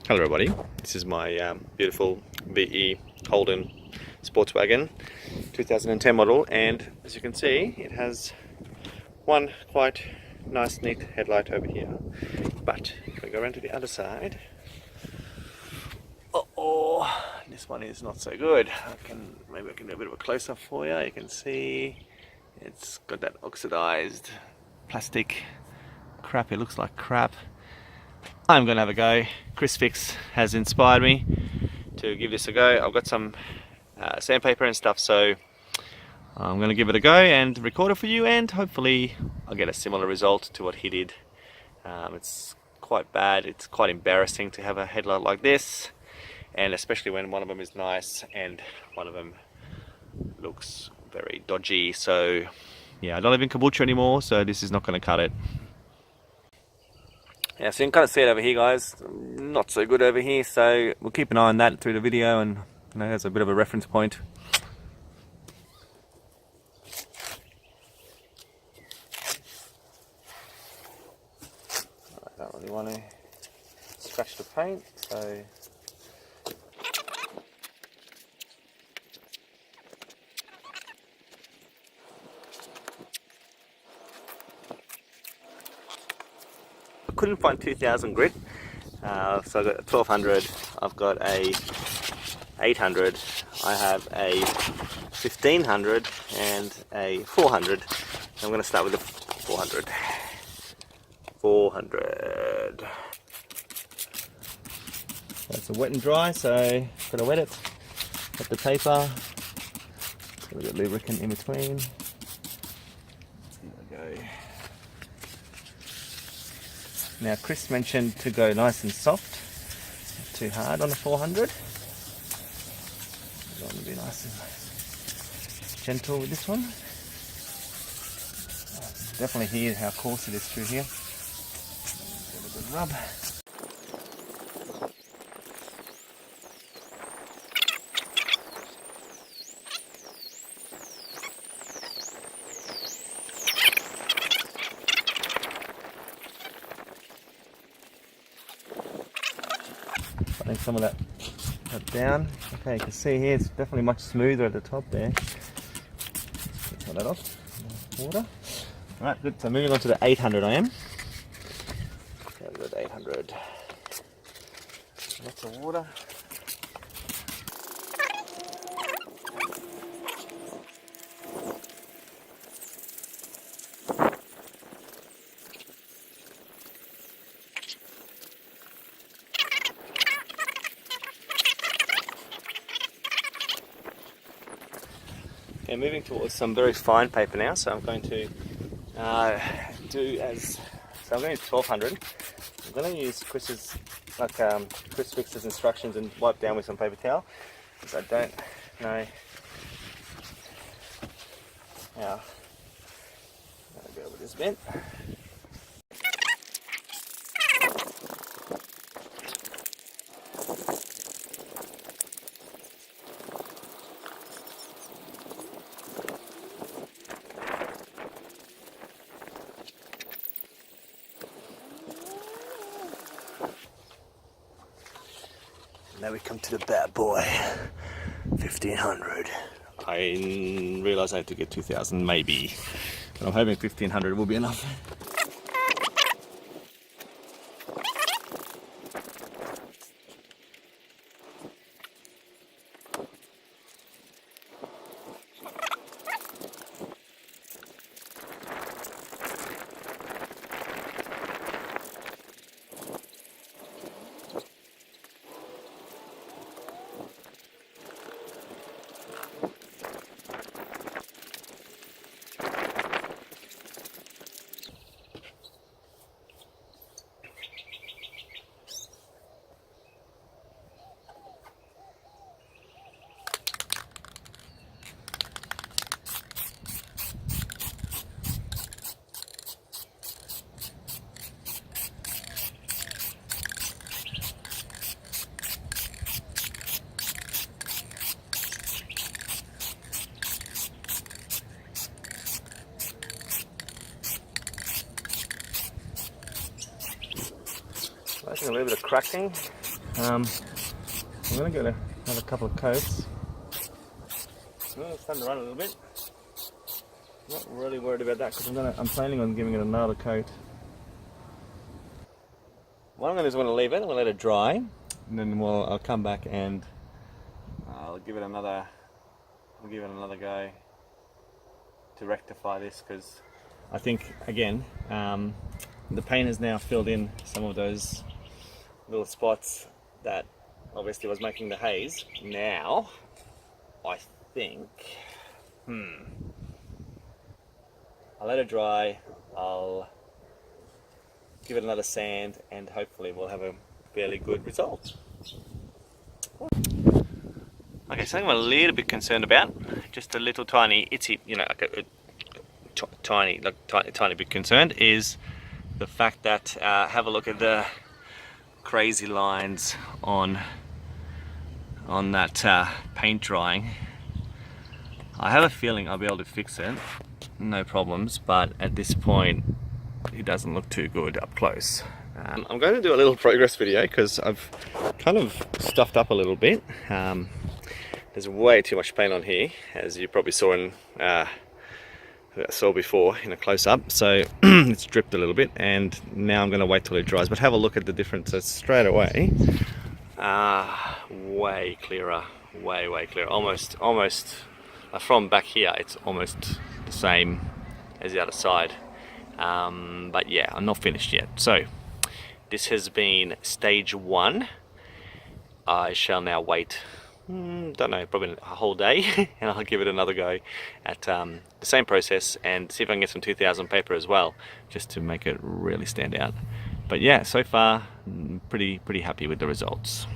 Hello everybody, this is my beautiful VE Holden sports wagon 2010 model, and as you can see it has one quite nice neat headlight over here, but if we go around to the other side, this one is not so good. Maybe I can do a bit of a close-up for you. You can see it's got that oxidized plastic crap. It looks like crap. I'm gonna have a go. Chris Fix has inspired me to give this a go. I've got some sandpaper and stuff, so I'm gonna give it a go and record it for you, and hopefully I'll get a similar result to what he did. It's quite bad. It's quite embarrassing to have a headlight like this, and especially when one of them is nice and one of them looks very dodgy. So yeah, I don't live in Caboolture anymore, so this is not going to cut it. Yeah, so you can kind of see it over here, guys. Not so good over here, so we'll keep an eye on that through the video, and you know, as a bit of a reference point. I don't really want to scratch the paint, so I couldn't find 2000 grit, so I've got a 1200, I've got a 800, I have a 1500 and a 400. I'm going to start with the 400. 400. That's a wet and dry, so I'm going to wet it, wet the paper, a little bit of lubricant in between. There we go. Now Chris mentioned to go nice and soft, not too hard on the 400. I want to be nice and gentle with this one. Definitely hear how coarse it is through here. Give it a good rub. Putting some of that down. Okay, you can see here it's definitely much smoother at the top there. Cut that off. Water. Alright, good. So moving on to the 800 I am. Okay, we've got 800. Lots of water. Okay, moving towards some very fine paper now, so I'm going to I'm going to use 1200. I'm going to use Chris Fix's instructions and wipe down with some paper towel, because I don't know how to go with this bit. Now we come to the bad boy, 1500. I realise I have to get 2000 maybe, but I'm hoping 1500 will be enough. I think a little bit of cracking I'm going to have a couple of coats. Well, it's starting to run a little bit. Not really worried about that because I'm planning on giving it another coat. What I'm going to do is I'm going to leave it. I'm going to let it dry, and then I'll come back and I'll give it another go to rectify this, because I think again the paint has now filled in some of those little spots that obviously was making the haze. Now I think I'll let it dry, I'll give it another sand, and hopefully we'll have a fairly good result. Okay, something I'm a little bit concerned about, just a little tiny itsy, like tiny bit concerned, is the fact that have a look at the crazy lines on that paint drying. I have a feeling I'll be able to fix it, no problems, but at this point it doesn't look too good up close. I'm going to do a little progress video because I've kind of stuffed up a little bit. There's way too much paint on here, as you probably saw before in a close-up, so it's dripped a little bit, and now I'm going to wait till it dries. But have a look at the differences straight away. Way clearer, way clearer. Almost from back here, it's almost the same as the other side. But yeah, I'm not finished yet. So this has been stage 1. I shall now wait, don't know, probably a whole day, and I'll give it another go at the same process and see if I can get some 2000 paper as well, just to make it really stand out. But yeah, so far pretty happy with the results.